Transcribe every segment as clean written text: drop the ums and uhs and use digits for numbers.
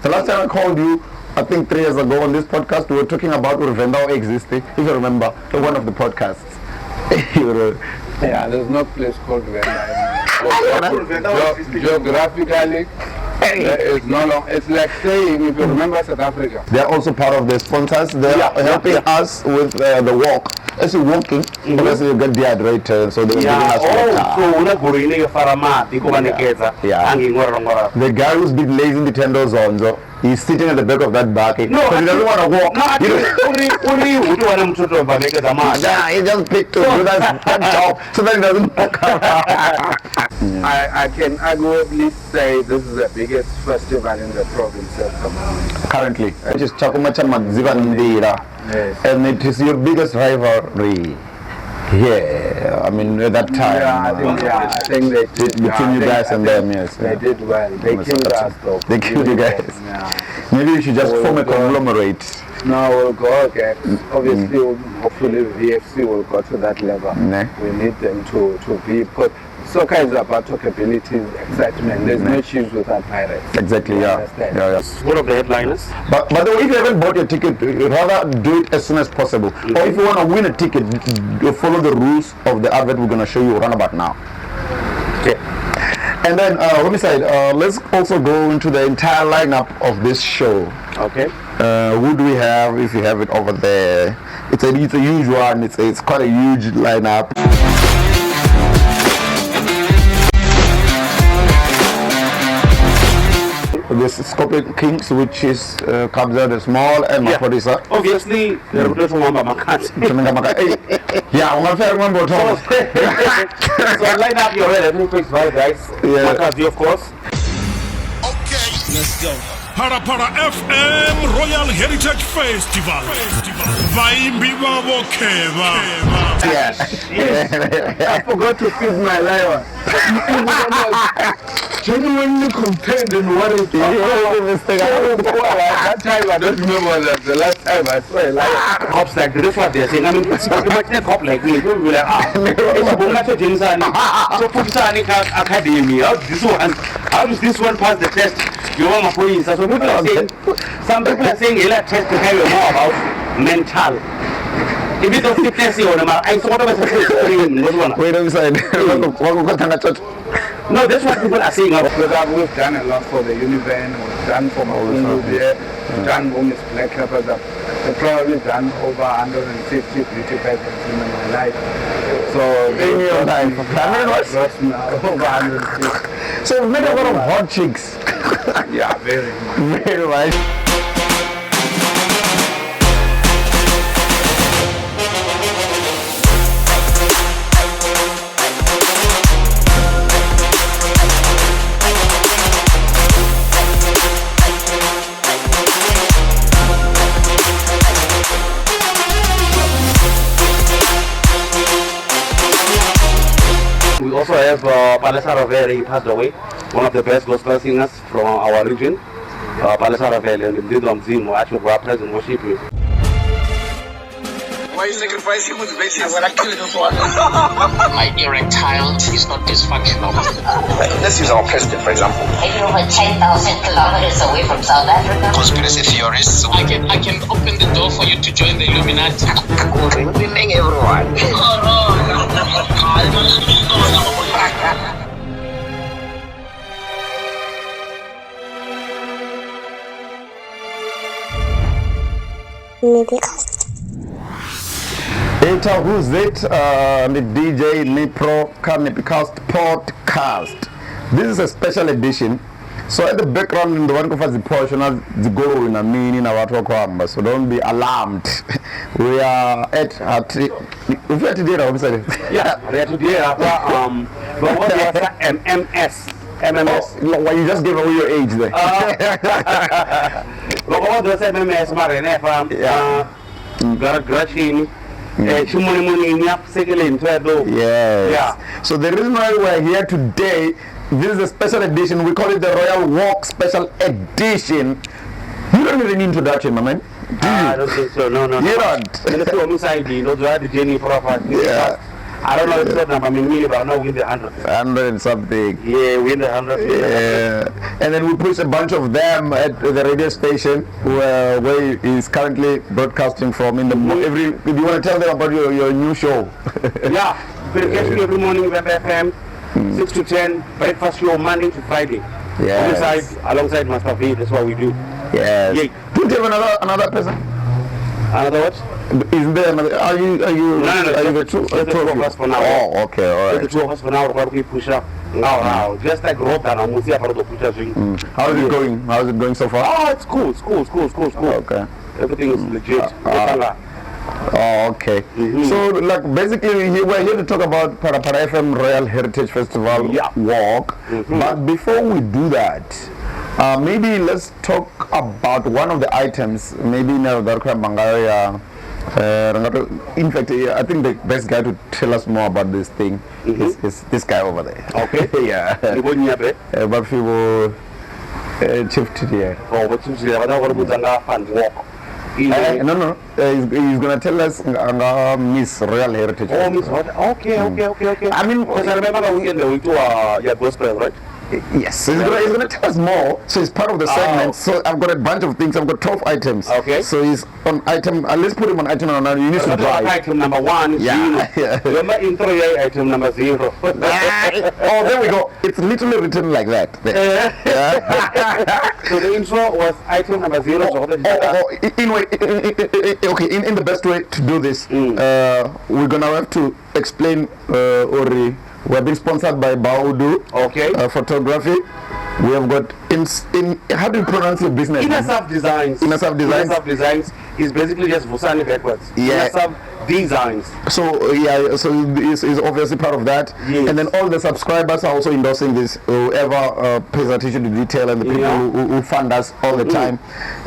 The last time I called you, I think 3 years ago on this podcast, we were talking about Venda existing, if you remember, one of the podcasts. Yeah, there's no place called Venda. Geographically, it's no long. It's like saying, if you remember South Africa. They're also part of the sponsors. They're helping us with the walk. As you're walking, obviously you get dehydrated, so they're giving us water. The guy who's been lazy in the tender zone, so he's sitting at the back of that bucket. No, he doesn't want to walk. No, he just picked to do that job so that he doesn't walk around. I can arguably say this is the biggest festival in the province of Kamu. Currently, which is Chakumacha Madzivandira. Yes. And it is your biggest rivalry. Yeah, I mean at that time. I think they did between you guys and them. Yes, they did well. They killed us though. They killed you guys. Yeah. Maybe you should just form a conglomerate. No, we'll go again. Obviously, hopefully, VFC will go to that level. We need them to be put. Soccer is about talkability, excitement. There's no issues with our pirates. Exactly, yeah. One of the headliners. But the way, if you haven't bought your ticket, rather do it as soon as possible. Or if you want to win a ticket, you follow the rules of the advert we're going to show you right about now. Okay. And then, Homicide, let's also go into the entire lineup of this show. Okay. Who do we have, if you have it over there? It's a huge one. It's quite a huge lineup. This Scorpion Kings, which is Kabza the Small and Maforisa. Obviously, they're from Makati. Yeah, I'm not remember. So line up your head, every fix right, guys. Yeah. Makati, of course. Okay, let's go. Phalaphala FM Royal Heritage Festival. Vaimbi Wabokeva. Yeah. I forgot to feed my lion. Genuinely contained in what it is. That time I don't remember the last time I saw a lion. Cops like this, what they're saying. I mean, it's pretty much a cop like me. People be like, it's a Bungato Jinsani. So Putisani Academy. How does this one pass the test? You want my police? So people are saying, some people are saying, you like test to tell you more about mental. If you don't fitness, you know, I sort of Wait a second. No, that's what people are saying. We've done a lot for the Univan, we've done for Maungu, we've done Women's Black Leopards. I've probably done over 150 beauty pageants in my life. So, in your life? Over 150. So, we've met a lot of hot chicks. Yeah, very much. We also have Phalaphala, he passed away, one of the best gospel singers from our region. Phalaphala and Mzansi, actually, we are present worship you. Why are you sacrificing with the basis? I want to kill this one. My erectile is not dysfunctional. Let's use our president, for example. Are you over 10,000 kilometers away from South Africa? Conspiracy theorists. I can open the door for you to join the Illuminati. Women, everyone. Nippycast. Eta, who's it? The DJ Nippycast podcast. This is a special edition. So at the background, in the one of the portion of the go in a meaning of our so don't be alarmed. We are at today. Yeah, we are today after but what is MMS? Well, you just gave away your age there. But what does MMS matter? Gratching. Yes. Yeah. So the reason why we're here today, this is a special edition. We call it the Royal Walk Special Edition. You don't need an introduction, my man. I don't think so. No. You don't. Homicide, the journey for yeah. I don't know the exact number, but I know we're in the 100. 100 and something. Yeah, we're in the 100. Yeah. And then we push a bunch of them at the radio station where he's currently broadcasting from. In the do you want to tell them about your new show? Yeah, you can catch me every morning, Venda FM, 6 to 10, breakfast show, Monday to Friday. Yes. Alongside Master V, that's what we do. Yes. Yeah. Do you have another person? Another what? Is there another? Are you? No, Are you the two of us for now. Oh, okay, all The right. two of us for now, we push up. Now, just like Rota, I'm going to push up. How is it going? How is it going so far? Oh, it's cool. Okay. Everything is legit. Oh, okay. So, like, basically, we're here to talk about Phalaphala FM Royal Heritage Festival walk. But before we do that, maybe let's talk about one of the items. Maybe now that in fact, I think the best guy to tell us more about this thing is this guy over there. Okay. Yeah. But people, Tshif Thidiela. Oh, but Tshif Thidiela and walk. No. He's gonna tell us Miss Royal Heritage. Oh, Miss what? Okay. I mean, because I remember we went to your gospel, right? Yes, so he's gonna tell us more. So it's part of the segment. So I've got a bunch of things. I've got 12 items. Okay. So he's on item. Let's put him on item number 9. You need to drive. Item number 1. Yeah. Remember intro item number 0. Oh, there we go. It's literally written like that. So the intro was item number 0. In the best way to do this, we're gonna have to explain Ori. We're being sponsored by Baudu Photography. We have got how do you pronounce your business? Inner Self Designs. Inner Self Designs. Inner Self Designs is basically just Vusani backwards. Yeah. Inner Self Designs. So is obviously part of that. Yes. And then all the subscribers are also endorsing this. Whoever pays attention to detail and the people who fund us all the time.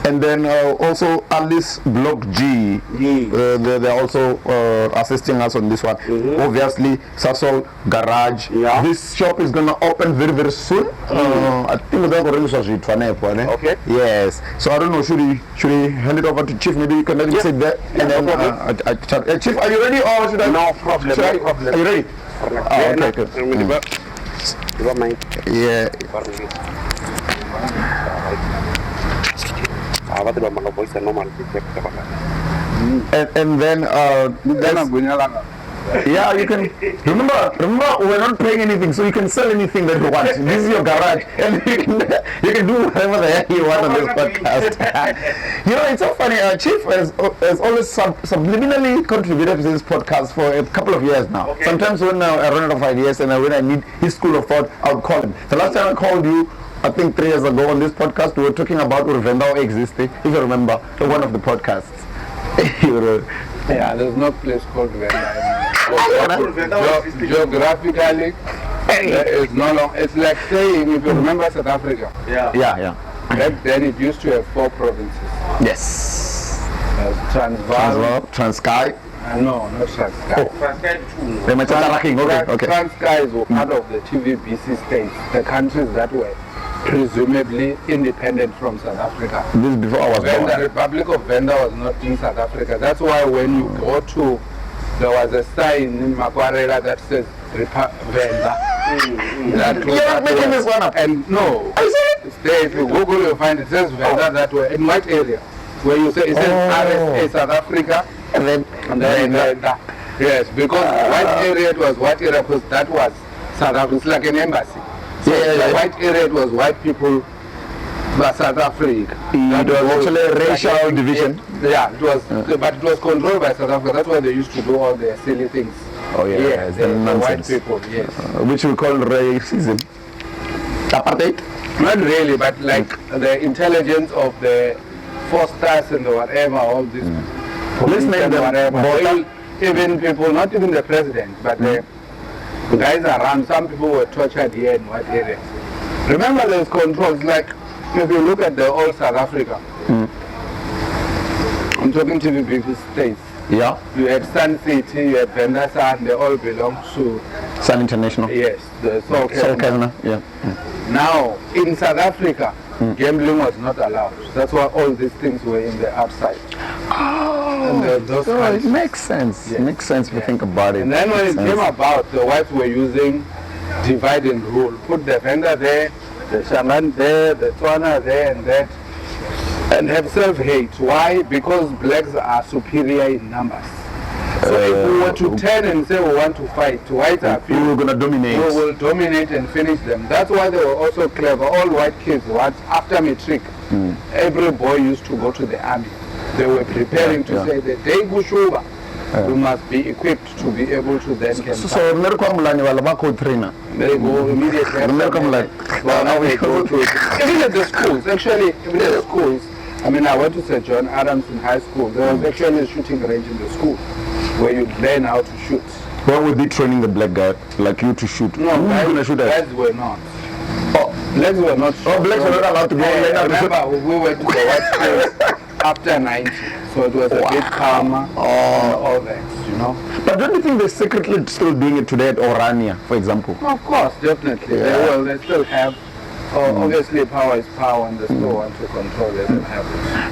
And then also Alice Block G. They're also assisting us on this one. Obviously Sasol Garage. Yeah. This shop is gonna open very, very soon. I think they're going to Okay. Yes. So I don't know, should we hand it over to Chief? Maybe you can let me sit there and then Chief, are you ready or should I? No problem. No problem. Are you ready? Okay, good. Yeah. And then yeah, you can remember we're not paying anything, so you can sell anything that you want. This is your garage, and you can do whatever the heck you want on this podcast. You know, it's so funny. Chief has always subliminally contributed to this podcast for a couple of years now. Okay. Sometimes when I run out of ideas and when I need his school of thought, I'll call him. The last time I called you, I think 3 years ago on this podcast, we were talking about Venda existing, if you remember, one of the podcasts. Yeah, there's no place called Venda. Geographically, it's no long. It's like saying, if you remember South Africa. Yeah. Back then it used to have 4 provinces. Yes. Transvaal, Transkei. No, not Transkei. Okay. Transkei were part of the TVBC states, the countries that were presumably independent from South Africa. This is before I was born. The Republic of Venda was not in South Africa. That's why when you go to, there was a sign in Makwarela that says Venda. You're not making this one up. And no, if you Google, you'll find it says Venda that way. In what area? Where you say it says RSA South Africa and then Venda. Yes, because white area it was white area because that was South Africa. It's like an embassy. So the white area it was white people, but South Africa. It was actually a racial division. Yeah, it was, but it was controlled by South Africa. That's why they used to do all their silly things. Oh yeah, yes, the white people. Yes, which we call racism. Apartheid. Not really, but like the intelligence of the Fosters and the whatever, all this. Let's name them. Whatever. Even people, not even the president, but the guys around. Some people were tortured here in what area. Remember, there's controls. Like if you look at the old South Africa. I'm talking to the big states. Yeah. You had Sun City, you had Venda, and they all belong to Sun International. Yes, the Sol Kazna. Yeah. Now, in South Africa, gambling was not allowed. That's why all these things were in the outside. And those so kinds. it makes sense. Yes. It makes sense if you think about it. And then when it Makes sense. came about, the whites were using divide and rule. Put the Venda there, the Shaman there, the Tswana there and that. And have self-hate. Why? Because blacks are superior in numbers. So if we were to turn and say we want to fight, whites are we were gonna dominate. we will dominate and finish them. That's why they were also clever. All white kids, after matric, every boy used to go to the army. They were preparing to say the day Gushuba, we must be equipped to be able to then get So America Mulani Walabako trainer. they go immediately. America Mulani. Well, now they go to even at the schools. Actually, even at the schools. I mean, I went to St. John Adamson High School. There was actually a shooting range in the school where you learn how to shoot. Why would they training the black guy like you to shoot? No, Who's gonna shoot at? blacks were not. Oh, Blacks were not. oh, blacks were not allowed to go. I learn how to shoot. remember we went to the white schools after 90, so it was a bit calmer and all that, you know. But don't you think they're secretly still doing it today at Orania, for example? Of course, definitely. They still have. Obviously, power is power, and they still want to control it and have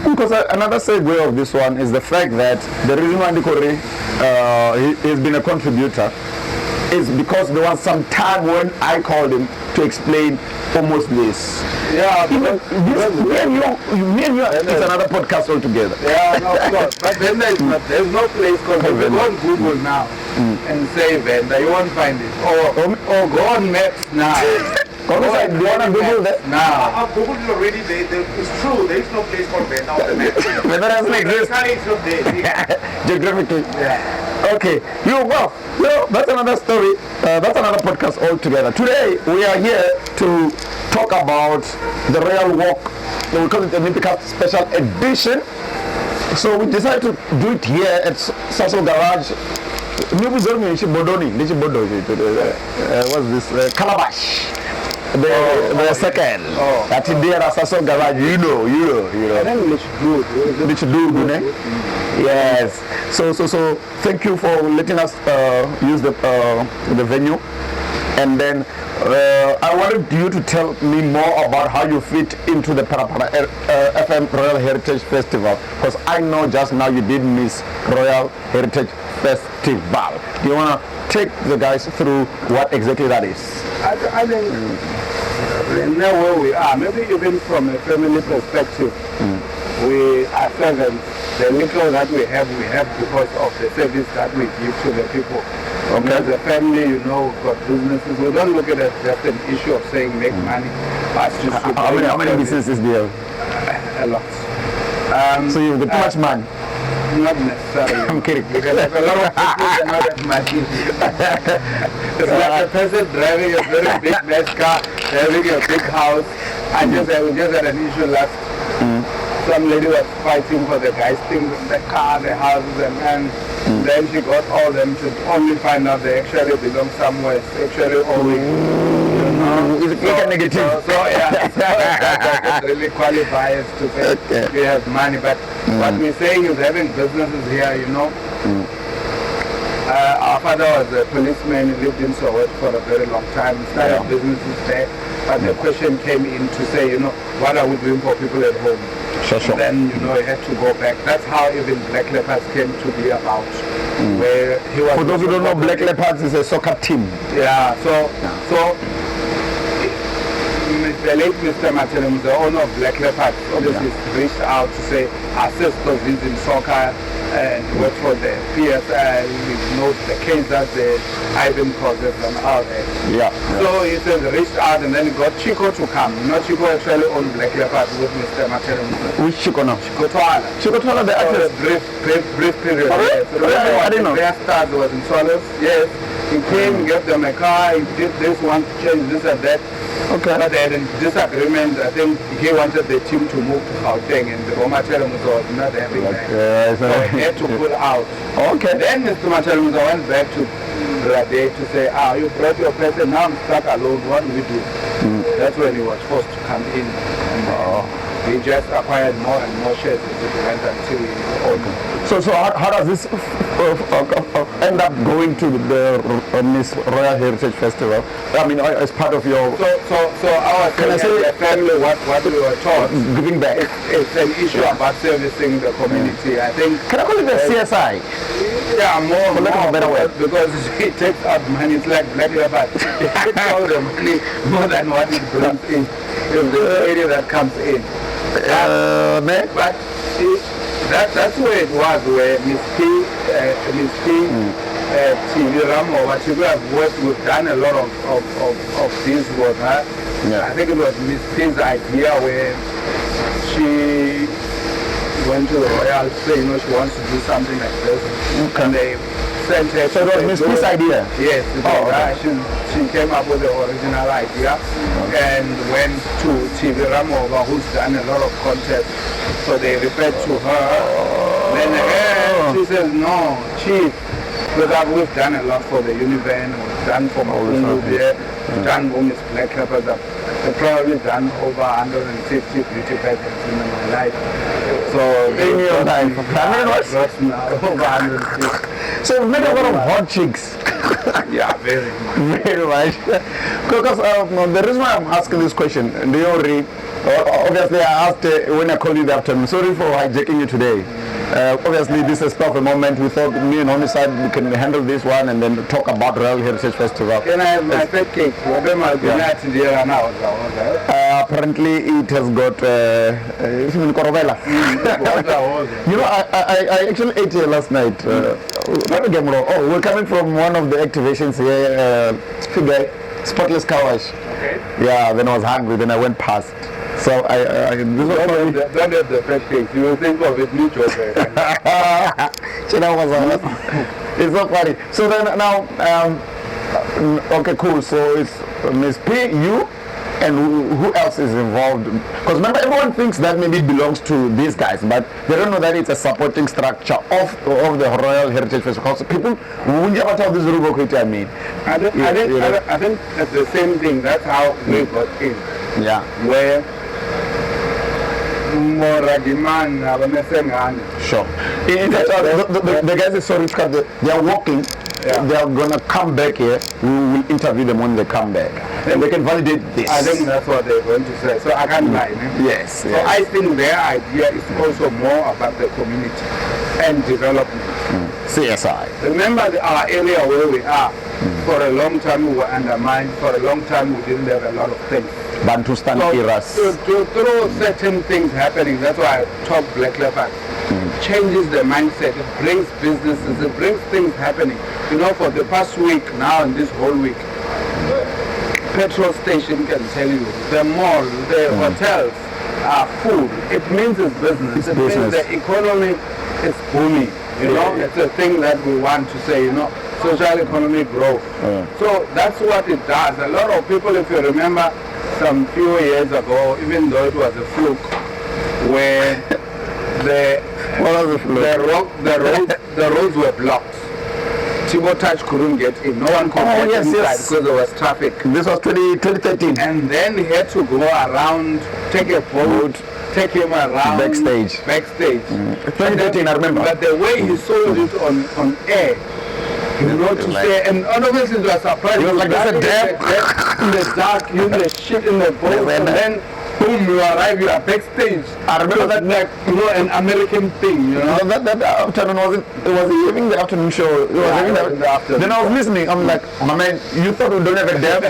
it. Because another segue of this one is the fact that the reason why Nikore has been a contributor is because there was some time when I called him to explain almost this. Yeah, Even because me and you, it's another podcast altogether. yeah, no, of course. But Venda is not. There's no place called Venda. Go on Google now and say Venda. You won't find it. Or go on Maps now. Homicide, do you want to Google that? Now. I've Googled it already. It's true. There is no place called Venda on the map. Whether doesn't exist It's not there. geographically. Yeah. Okay, that's another story. That's another podcast altogether. Today we are here to talk about the Royal Walk. We call it the Nippycast Special Edition. So we decided to do it here at Sasso Garage. What's this? Calabash. The second. At Thidiela Sasso Garage, you know. And then let's do it. Yes. So thank you for letting us use the venue, and then I wanted you to tell me more about how you fit into the Phalaphala FM Royal Heritage Festival, because I know just now you did miss Royal Heritage Festival. Do you want to take the guys through what exactly that is? I think now where we are, maybe even from a family perspective, we are servants. The little that we have because of the service that we give to the people. Okay. As a family, we've got businesses. We don't look at it as just an issue of saying make money. But just how many businesses do you have? A lot. So you've got too much money? Not necessarily. I'm kidding. Because a lot of people are not that money. It's like a person driving a very big nice car, having a big house. We just had an issue last. Some lady was fighting for the guy's things, the car, the houses, and then she got all them to only find out they actually belong somewhere. It's actually owing. It's a negative. So that doesn't really qualify us to say we have money. But what we're saying is having businesses here, our father was a policeman. He lived in Soweto for a very long time. He started businesses there. But the question came in to say, what are we doing for people at home? Sure. And then, he had to go back. That's how even Black Leopards came to be about. Where he was. For those who don't know, Black Leopards is a soccer team. Yeah, so the late Mr. Martin, the owner of Black Leopards, obviously reached out to say, assist those in soccer and work for the PSI, knows the case that the Ivan causes and all that. Yeah. So he said reached out and then he got Chico to come. Chico actually owned Black Leopards with Mr. Martin. Which Chico now? Chico Twala. Chico Twala, the actress. Brief period. Oh, So I didn't know. Their stars was in Solis. Yes. He came, gave them a car, he did this one, changed this and that. Okay. But they had a disagreement. I think he wanted the team to move to Gauteng and the Roma Chelamuzo was not having that. So he had to pull out. Okay. Then Mr. Chelamuzo went back to Rade to say, you brought your person, now I'm stuck alone, what do we do? That's when he was forced to come in. he just acquired more and more shares as it went until he owned. So how does this end up going to the Miss Royal Heritage Festival? I mean, as part of your... So our Can I say- family, what we were taught, giving back. it's an issue about servicing the community. I think, Can I call it a CSI? yeah, For lack of a better word. because it takes out money. It's like black leopard. It takes all the money more than what it brings in. The area that comes in. But that's where it was, where Miss Thidiela have worked. We've done a lot of things with her. Yeah. I think it was Miss P's idea where she went to the Royal say, she wants to do something like this. Okay. And they sent her. So it was Miss P's idea? Yes. Okay. She came up with the original idea and went to Thidiela, who's done a lot of contests. So they referred to her. Then she says, no, Chief, because we've done a lot for the Univan, we've done for Maungu here, we've done Women's Black Leopards. I've probably done over 150 beauty pageants in my life. So In your life? 100 what? over 150. So you've met a lot of hot chicks. Yeah, very much. Very much. Because the reason why I'm asking this question, do you read? Obviously, I asked when I called you the afternoon. Sorry for hijacking you today. Obviously, this is stuff a moment. We thought me and Homicide we can handle this one and then talk about Royal Heritage Festival. Can I have my fat cake? Apparently, it has got Korobela. You know, I actually ate here last night. Not a game wrong. Oh, we're coming from one of the activations here, Spotless Car Wash. Okay. Yeah, then I was hungry, then I went past. So this was Don't have the fat cake. You will think of it, me, Jose. It's so funny. So then now, okay, cool. So it's Miss P, you, and who else is involved? Because remember, everyone thinks that maybe it belongs to these guys, but they don't know that it's a supporting structure of the Royal Heritage Festival. So people, when you ever tell this I mean, I think it's the same thing. That's how we got in. yeah. Where Moradiman, Sure. In fact, the guys are so rich because they are walking. Yeah. They are gonna come back here. We will interview them when they come back, and they can validate this. I think that's what they're going to say. So I can't lie. Yes. So I think their idea is also more about the community and development. CSI. Remember our area where we are. For a long time we were undermined. For a long time we didn't have a lot of things. Bantustan eras. Through certain things happening, that's why I talk Black Leopard. Changes the mindset, it brings businesses, it brings things happening. You know, for the past week now and this whole week, petrol station can tell you, the mall, the hotels, food, it means it's business. It means the economy is booming. You know, it's a thing that we want to say, social economic growth. So that's what it does. A lot of people, if you remember, some few years ago, even though it was a fluke, where the roads were blocked. Tibo Touch couldn't get in. No one could get inside because there was traffic. This was 2013. And then he had to go around, take a boat, take him around Backstage. 2013, I remember. But the way he sold it on air, to say, and obviously it was surprised. He was like, that's a dam. In the dark, you the shit in the boat, and then boom, you arrive, you are backstage. I remember that, like, an American thing, That afternoon it was evening, the afternoon show. It was evening, the afternoon. Then I was listening. I'm like, my man, you thought we don't have a dam?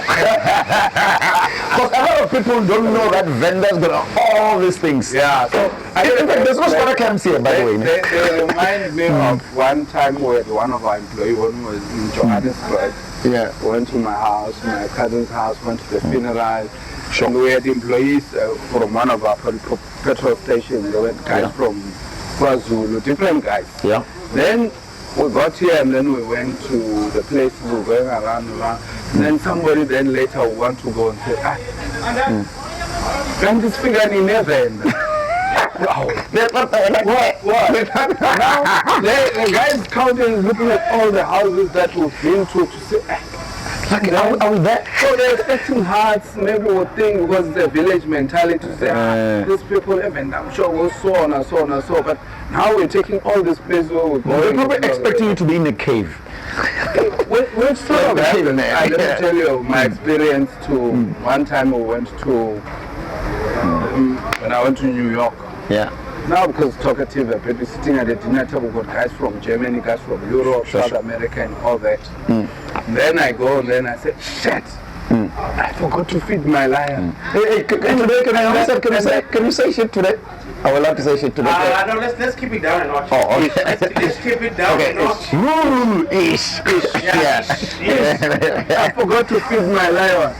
Because a lot of people don't know that Venda's got all these things. Yeah. So in fact, there's no Squatter camps here, by the way. They remind me of one time where one of our employees, when we was in Johannesburg, went to my house, my cousin's house, went to the funeral. Sure. And we had employees from one of our petrol stations. They were guys from KwaZulu, different guys. Yeah. Then we got here and then we went to the place we were going around. And then somebody then later would want to go and say, can't this figure in heaven? Wow. What? Now, the guys counting, looking at all the houses that we've been to say, Are we there? So they're expecting hearts, maybe would think because it's a village mentality to say, these people haven't, I'm sure we'll so on and so on and so. But now we're taking all this place where we're going. They're probably expecting you to be in a cave. Which sort of happened? Let me tell you my experience to one time we went to, when I went to New York. Yeah. Now because talkative, I've been sitting at a dinner table with guys from Germany, guys from Europe, South America and all that. Then I go and then I say, shit, I forgot to feed my lion. Hey, can you say shit today? I would love to say shit today. No, let's keep it down a notch. Oh, okay. Let's keep it down a notch. Ish. Yeah. I forgot to feed my lion.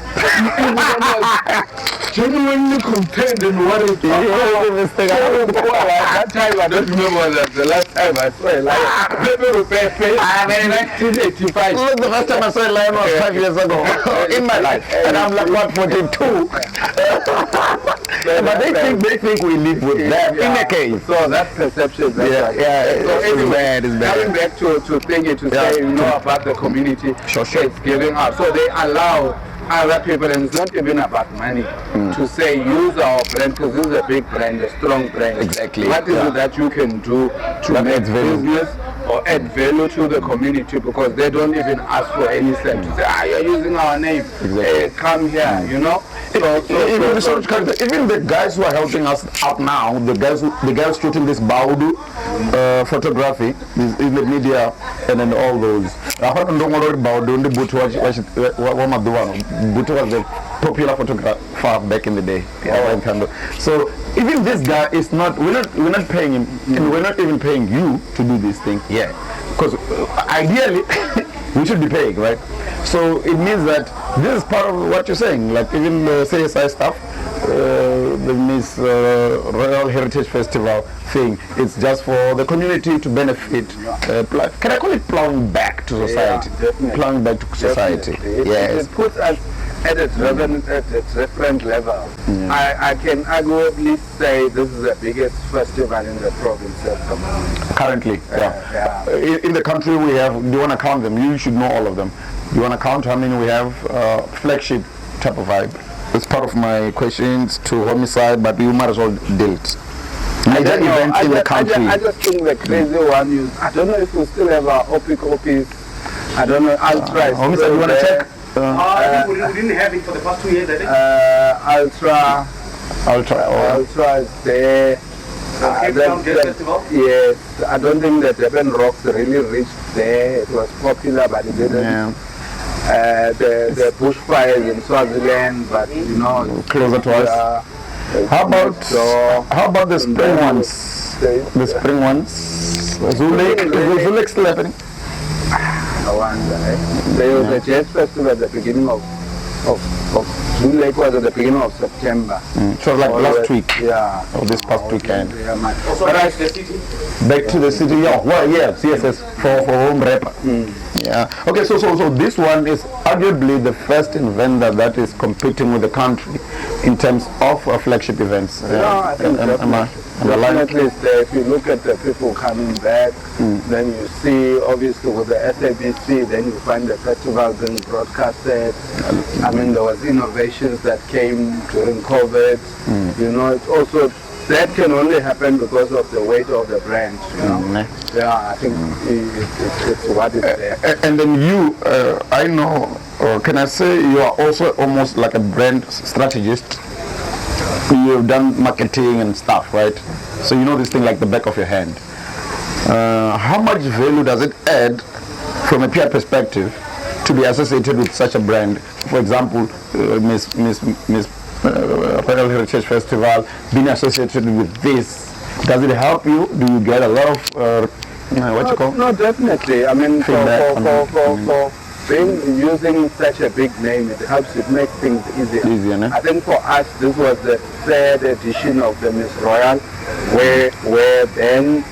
Genuinely content in what it is. That time I don't remember that the last time I saw a lion. Maybe in 1985. Look, the first time I saw a lion was 5 years ago in my life, and I'm like what 42. But they think we live with them in a cave. So that's perception. That's So anyway, it's bad. Coming back to thinking to say about the community, it's giving up. So they allow other people, and it's not even about money, to say use our brand because this is a big brand, a strong brand. Exactly. What is it that you can do to That make adds value. business or add value to the community, because they don't even ask for any cent to say, you're using our name, hey, come here, you know. Even the guys who are helping us out now, the guys shooting this Baudu photography in the media and then all those. I heard don't worry about doing the Butu was the popular photographer back in the day. So even this guy is not. We're not paying him, and we're not even paying you to do this thing. Yeah, because ideally we should be paying, right? So it means that this is part of what you're saying. Like even the CSI stuff, the Miss Royal Heritage Festival thing. It's just for the community to benefit. Can I call it plowing back to society? Yeah, plowing back to society. Yes. It puts us at a different level. I can arguably say this is the biggest festival in the province at the moment. Currently, in the country we have, do you want to count them? You should know all of them. Do you want to count how many we have? Flagship type of vibe. It's part of my questions to Homicide, but you might as well deal it. Major events in the country. I just think the crazy one is, I don't know if we still have our Opis. I don't know, Ultra. Homicide, you want to check? I think we didn't have it for the past 2 years, I think. Ultra is there. Festival? Yes, I don't think that Durban Rocks really reached there. It was popular, but it didn't. Yeah. The bushfires in Swaziland, but you know, closer to us. How about the spring ones? The spring ones. Zulek still happening? There was a jazz festival at the beginning of June Lake was at the beginning of September. So like last week? Yeah. Or this past weekend? Also back to the city? Back to the city, yeah. Well, yes, for home rapper. Yeah. Okay, so this one is arguably the first in Venda that is competing with the country in terms of flagship events. I think definitely it's there. If you look at the people coming back, then you see obviously with the SABC, then you find the festival being broadcasted. I mean, there was innovations that came during COVID. You know, it's also, that can only happen because of the weight of the brand, you know. Yeah, I think it's what is there. And then you, I know, can I say you are also almost like a brand strategist? You've done marketing and stuff, right? So you know this thing like the back of your hand. How much value does it add from a PR perspective to be associated with such a brand? For example, Miss Royal Heritage Festival being associated with this. Does it help you? Do you get a lot of what you call? No, definitely. I mean, for using such a big name, it helps. It makes things easier. No? I think for us, this was the third edition of the Miss Royal, where then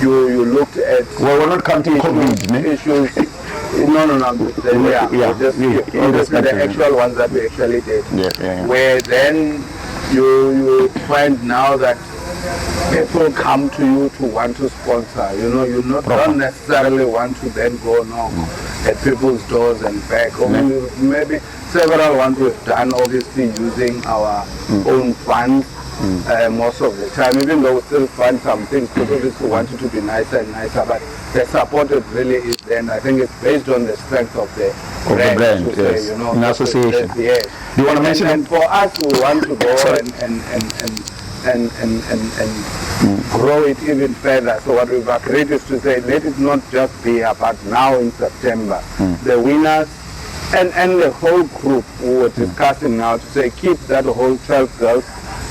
you looked at. Well, we're not counting COVID issues. No. The actual ones that we actually did. Yeah. Where then you find now that people come to you to want to sponsor. You know, you don't necessarily want to then go, no. at people's doors and back. Or maybe several ones we've done, obviously using our own funds. Most of the time, even though we still find some things, because obviously want it to be nicer and nicer, but the support it really is there, and I think it's based on the strength of the brand, to say, yes. you know, In association. Yes. Do you want to mention and for us, we want to go and grow it even further. So what we've agreed is to say, let it not just be about now in September. The winners and the whole group we were discussing now to say, keep that whole 12 girls.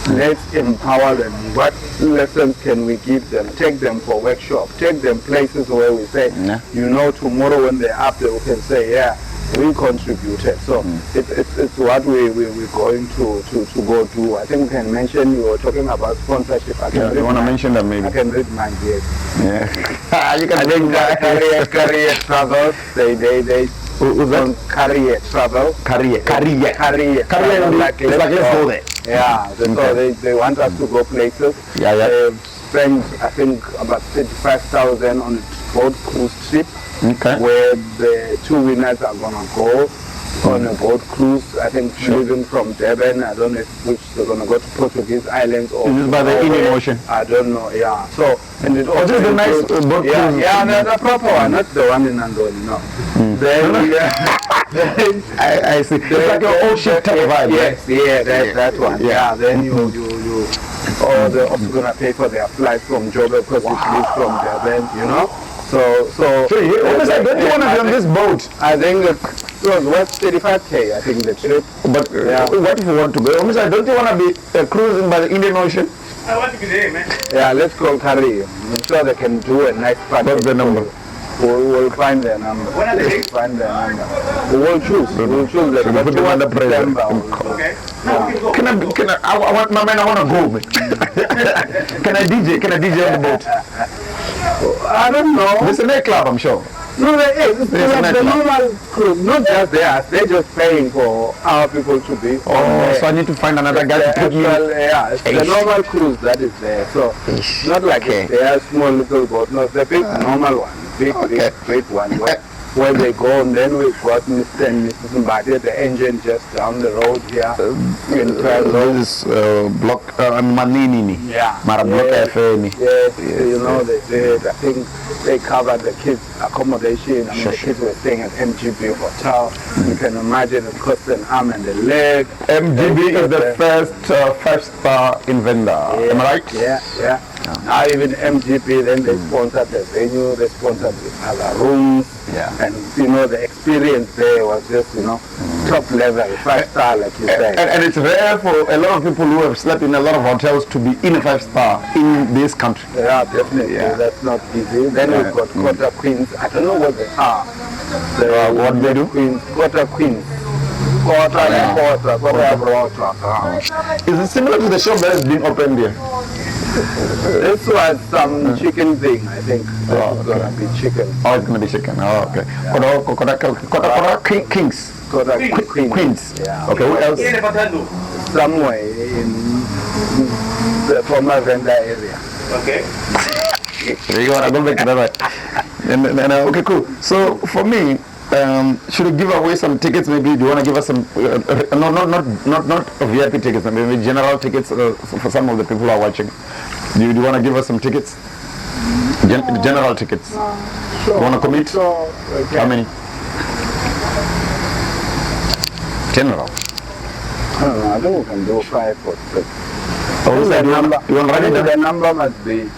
Let's empower them. What lessons can we give them? Take them for workshop. Take them places where we say, you know, tomorrow when they're up there, we can say, yeah, we contributed. So it's what we're going to go do. I think we can mention, you were talking about sponsorship. You want to mention that maybe? I can read mine, yes. Yeah. You can I think career travels, they career travel. Career. Like, let's go there. Yeah, so they want us to go places. They've spent, I think, about 35,000 on a boat cruise trip, where the 2 winners are going to go on a boat cruise. I think leaving from Durban. I don't know which they're going to go to Portuguese Islands or by the Indian Ocean. I don't know. Yeah. So and it also is a nice boat cruise. Yeah, the proper one, not the one in Andoni. No. Then I see. It's like your old ship type vibe. Yes, that one. Yeah. Then you or they're also gonna pay for their flight from Joburg because it leaves from Durban. You know. So Homicide, don't you want to be on this boat? I think it was worth 35k. I think the trip. But what if you want to go? Homicide, don't you want to be cruising by the Indian Ocean? I want to be there, man. Yeah, let's call Kari. I'm sure they can do a nice party. What's the number? We'll find their number. When are they? Find their number. We'll choose. We'll choose them. Put them under pressure. Okay. Now we can go. Can I want to go, man. Can I DJ on the boat? I don't know. There's a nightclub, I'm sure. No, it's like the normal cruise, not just theirs. They're just paying for our people to be on there. So I need to find another guy to put me. Yeah, it's the normal cruise that is there. So not like it's their small little boat. No, it's the big normal one, big one. Where they go, and then we've got Mr. and Mrs. Mbadi, the engine just down the road here in This block, Manini. Yeah. Block FM. Yes, you know, I think they covered the kids' accommodation. I mean, the kids were staying at MGB Hotel. You can imagine it cost an arm and a leg. MGB is the first 5-star in Venda. Am I right? Yeah. Now even MGB, then they sponsored the venue, they sponsored the other rooms. And you know, the experience there was just, you know, top level, 5-star, like you said. And it's rare for a lot of people who have slept in a lot of hotels to be in a 5-star in this country. Yeah, definitely. That's not easy. Then we've got quarter queens. I don't know what they are. What they do? Quarter queens. Quarter. Is it similar to the shop that has been opened here? This was some chicken thing, I think. It's gonna be chicken. Oh, it's gonna be chicken. Oh, okay. Quarter kings. Queens. Yeah. Okay, what else? Somewhere in the former Venda area. Okay. There you go. I'll go back to that. Okay, cool. So for me, should we give away some tickets? Maybe do you want to give us some? Not VIP tickets. Maybe general tickets for some of the people who are watching. Do you want to give us some tickets? General tickets. Sure. You want to commit? Sure. Okay. How many? General. I don't know. I think we can do 5 or 6. Oh, is that number? You want to write it down? The number must be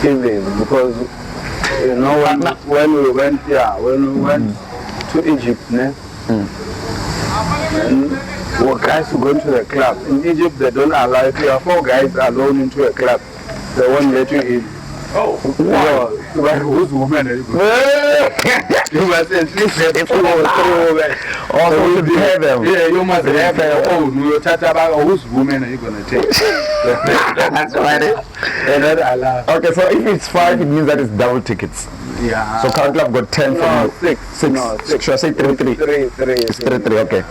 even because you know when we went to Egypt, and we guys who go into the club. In Egypt, they don't allow if you are 4 guys alone into a club, they won't let you in. Oh, wow. Well, whose woman are you going to You must at least have 2 or 3 women. Oh, so you should have them. Yeah, you must have your own. You chat about whose woman are you going to take? That's right. They're not allowed. Okay, so if it's 5, it means that it's double tickets. Yeah. So currently I've got 10 from you. 6. 6. No, 6. Should I say 3? 3. It's 3, okay.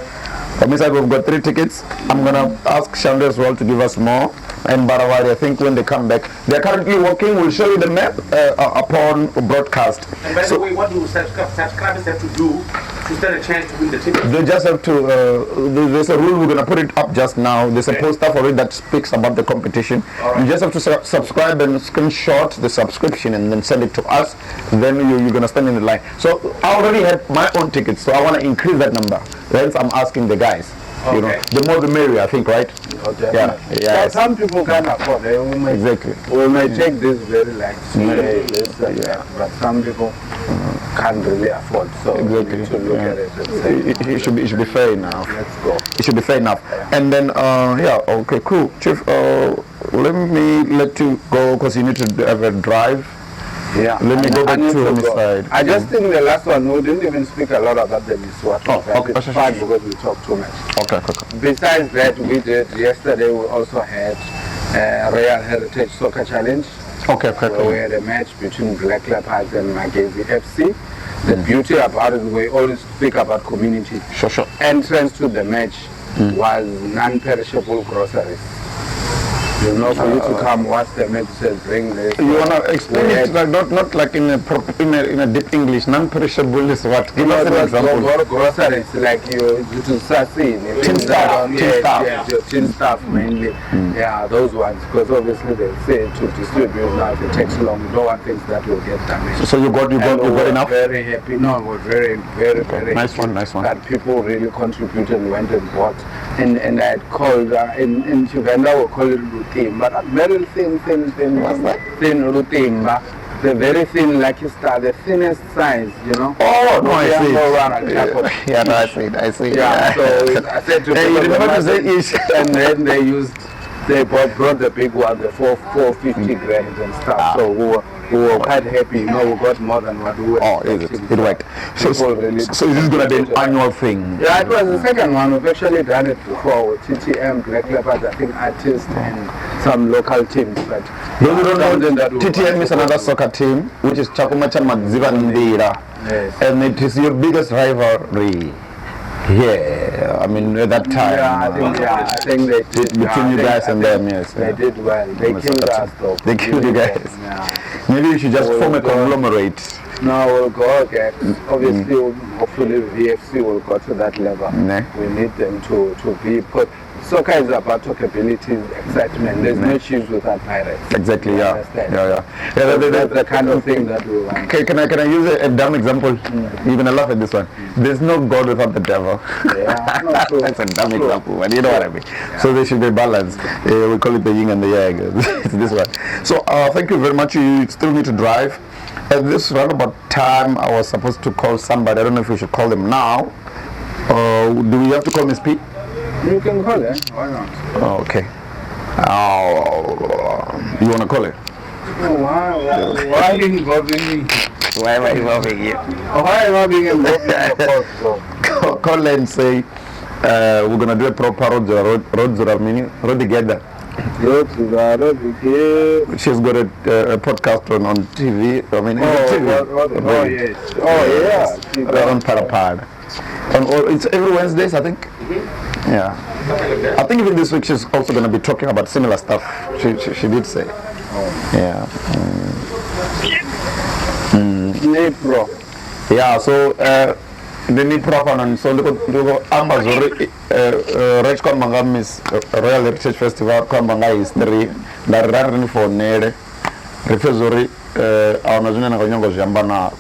For me, we've got 3 tickets. I'm going to ask Shanda as well to give us more. and Barawari. I think when they come back, they're currently working. We'll show you the map upon broadcast. And by the way, what do subscribers have to do to stand a chance to win the ticket? They just have to, there's a rule, we're going to put it up just now. There's a poster for it that speaks about the competition. Right. You just have to subscribe and screenshot the subscription and then send it to us. Then you're going to stand in the line. So I already have my own tickets, so I want to increase that number. Hence I'm asking the guys. You know, the more the merrier, I think, right? Okay. Yeah. So some people can't afford it. Exactly. We may take this very light, but some people can't really afford. So we need to look at it and say, it should be fair enough. let's go. It should be fair enough. And then, okay, cool. Chief, let me let you go because you need to have a drive. Yeah. Let me go back to Homicide. I just think the last one, we didn't even speak a lot about the Miswat. Okay. It's fine because we talked too much. Okay. Besides that, we did yesterday, we also had Royal Heritage Soccer Challenge. Okay. Where we had a match between Black Leopards and Magezi FC. The beauty about it, we always speak about community. Sure. Entrance to the match was non-perishable groceries. You know, for you to come watch the match, says bring this. You wanna explain it like not like in a deep English? Non-perishable is what? Give us an example. Groceries like you to Sassi, Tin stuff. tin stuff mainly. Yeah, those ones, because obviously they say to distribute now if it takes long. You don't want things that will get damaged. So you got enough. Very happy. No, we're very Nice happy one. that people really contributed and went and bought. And I had called in Venda we call it rutimba. That very thin. What's that? Thin rutimba. The very thin Lucky Star, the thinnest size, you know. Oh no, I see. Yeah, no, I see. Yeah. So I said to people, you remember to say ish. and then they brought the big one, the 450 grams and stuff. So we were quite happy. You know, we got more than what we were. Oh, is it? It worked. So is this going to be an annual thing? Yeah, it was the second one. We've actually done it before with TTM, Black Leopards, I think artists and some local teams. But those who don't know, TTM is another soccer team, which is Chakumacha Madziva Ndira. Yes. And it is your biggest rivalry. Yeah, I mean at that time. Yeah, I think they did. Between you guys and them, yes. They did well. They killed us though. They killed you guys. Yeah. Maybe you should just form a conglomerate. No, we'll go again. Obviously, hopefully VFC will go to that level. We need them to be put. Soccer is about talkability, excitement. There's no issues without pirates. Exactly, yeah. That's the kind of thing that we want. Can I use a dumb example? You're going to laugh at this one. There's no God without the devil. Yeah, no, true. That's a dumb example, but you know what I mean. Yeah. So they should be balanced. We call it the yin and the yang. It's this one. So thank you very much. You still need to drive. At this roundabout time, I was supposed to call somebody. I don't know if we should call them now. Do we have to call Miss P? You can call her. Why not? Oh, okay. You want to call her? Why are you involving me? Why am I involving you? Why am I being involved in the post? Call her and say we're going to do a proper road together. She's got a podcast on TV. I mean, TV. On Phalaphala. It's every Wednesdays, I think. Yeah. I think even this week she's also going to be talking about similar stuff. She did say. Yeah. Nipro. Yeah, so the Nipro one, so look Ambazori Rich Mangami's Royal Heritage Festival Kwambanga history that ran for Nere Refusori Amazon and Gongo Jambana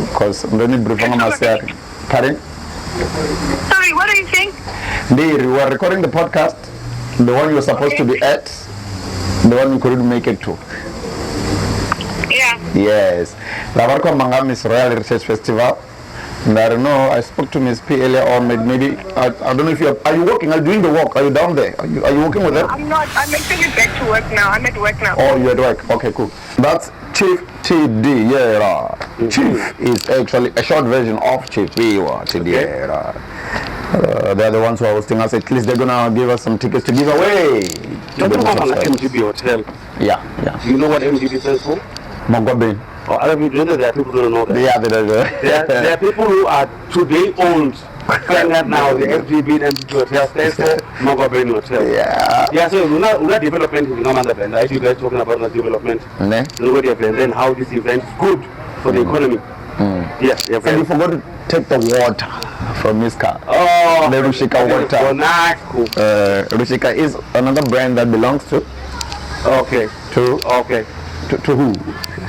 because then briefing myself. Pardon? Sorry, what are you saying? We were recording the podcast, the one you were supposed to be at, the one you couldn't make it to. Yeah. Yes. Lavarko Mangami's Royal Heritage Festival. And I don't know, I spoke to Miss P earlier on, maybe, I don't know if are you working, are you doing the work, are you down there? Are you working with them? I'm not, I'm actually back to work now, I'm at work now. Oh, you're at work, okay, cool. That's Tshif Thidiela. Tshif is actually a short version of Tshif Thidiela. They're the ones who are hosting us, at least they're going to give us some tickets to give away. Don't you remember like MGB Hotel? Yeah. Do you know what MGB stands for? Mongobin. Oh, other people know that. There are people who don't know that. Yeah, they don't know. There are people who are today old saying that now the FGB and MGB Hotel stands for Magabeni Hotel. Yeah. So una development in Amanda Venda. As you guys talking about the development, Ne? nobody have then how this event is good for the economy. Yes, yeah. And you forgot to take the water from this car. Oh, The Rushika water. Oh, nice. Cool. Rushika is another brand that belongs to Okay. to who?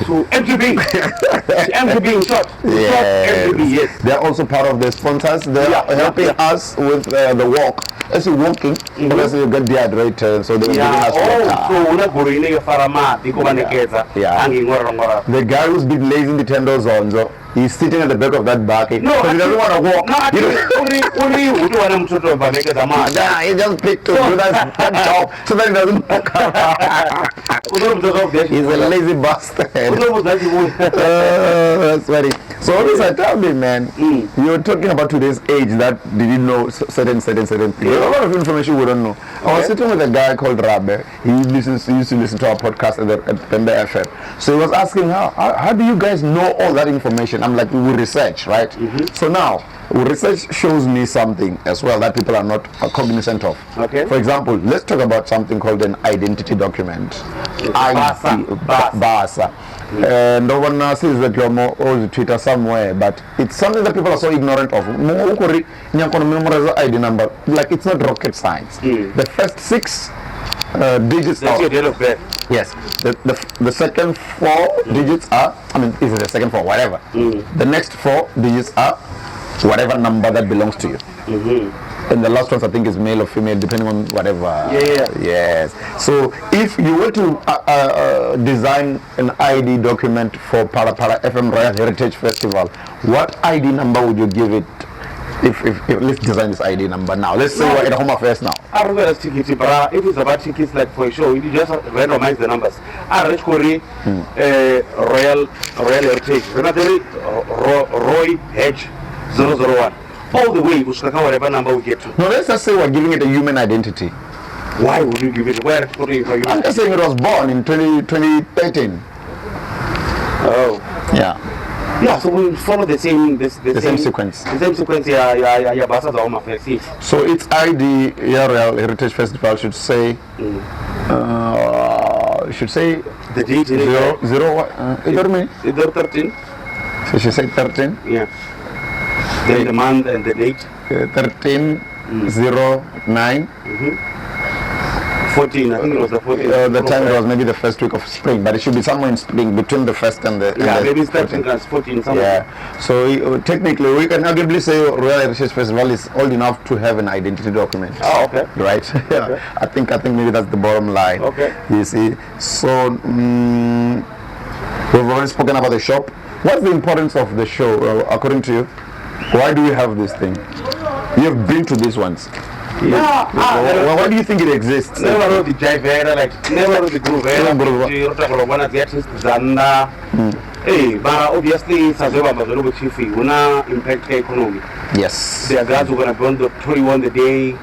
So MTB. MTB in short. MTB, yes. They're also part of the sponsors. They're helping us with the walk. As you're walking, because you get dehydrated, so they're giving us water. The guy who's been lazy in the tender zone, so he's sitting at the back of that bucket. No, he doesn't want to walk. He just picked to do that job so that he doesn't walk. He's a lazy bastard. That's funny. So what is I tell me, man? You're talking about today's age that didn't know certain things. There's a lot of information we don't know. I was sitting with a guy called Rabe. He used to listen to our podcast at Venda afar. So he was asking how do you guys know all that information? I'm like, we research, right? So now research shows me something as well that people are not cognizant of. Okay. For example, let's talk about something called an identity document. Basa. No one sees that you're more on Twitter somewhere, but it's something that people are so ignorant of. Memorize ID number, like it's not rocket science. The first 6 digits. That's your date of birth. Yes. The second 4 digits are. I mean, is it the second 4? Whatever. The next 4 digits are whatever number that belongs to you. And the last one I think is male or female, depending on whatever. Yes. So if you were to design an ID document for Phalaphala FM Royal Heritage Festival, what ID number would you give it? If let's design this ID number now. Let's say we're at Home Affairs now. I don't know if it's about tickets like for a show, you just randomize the numbers. Royal Heritage, Roy H 001. All the way, whatever number we get to. No, let's just say we're giving it a human identity. Why would you give it? Where for you? I'm just saying it was born in 2013. Oh. Yeah. Yeah, so we follow the same same sequence. The same sequence, So its ID, Royal Heritage Festival should say the date zero, either 13. So she said 13. Yeah. Then the month and the date. 13/09. 14. I think it was the 14th. The time it was maybe the first week of spring, but it should be somewhere in spring between the first and the. Maybe 13 and 14 somewhere. Yeah. So technically, we can arguably say Royal Heritage Festival is old enough to have an identity document. Oh, okay. Right. Yeah. Okay. I think maybe that's the bottom line. Okay. You see. So we've already spoken about the shop. What's the importance of the show, according to you? Why do we have this thing? You've been to these ones. Why do you think it exists? Never know the driver, never know the groove. Hey, but obviously, it's a Tshif, impact economy. Yes. There are guys who are going to burn the 21 the day.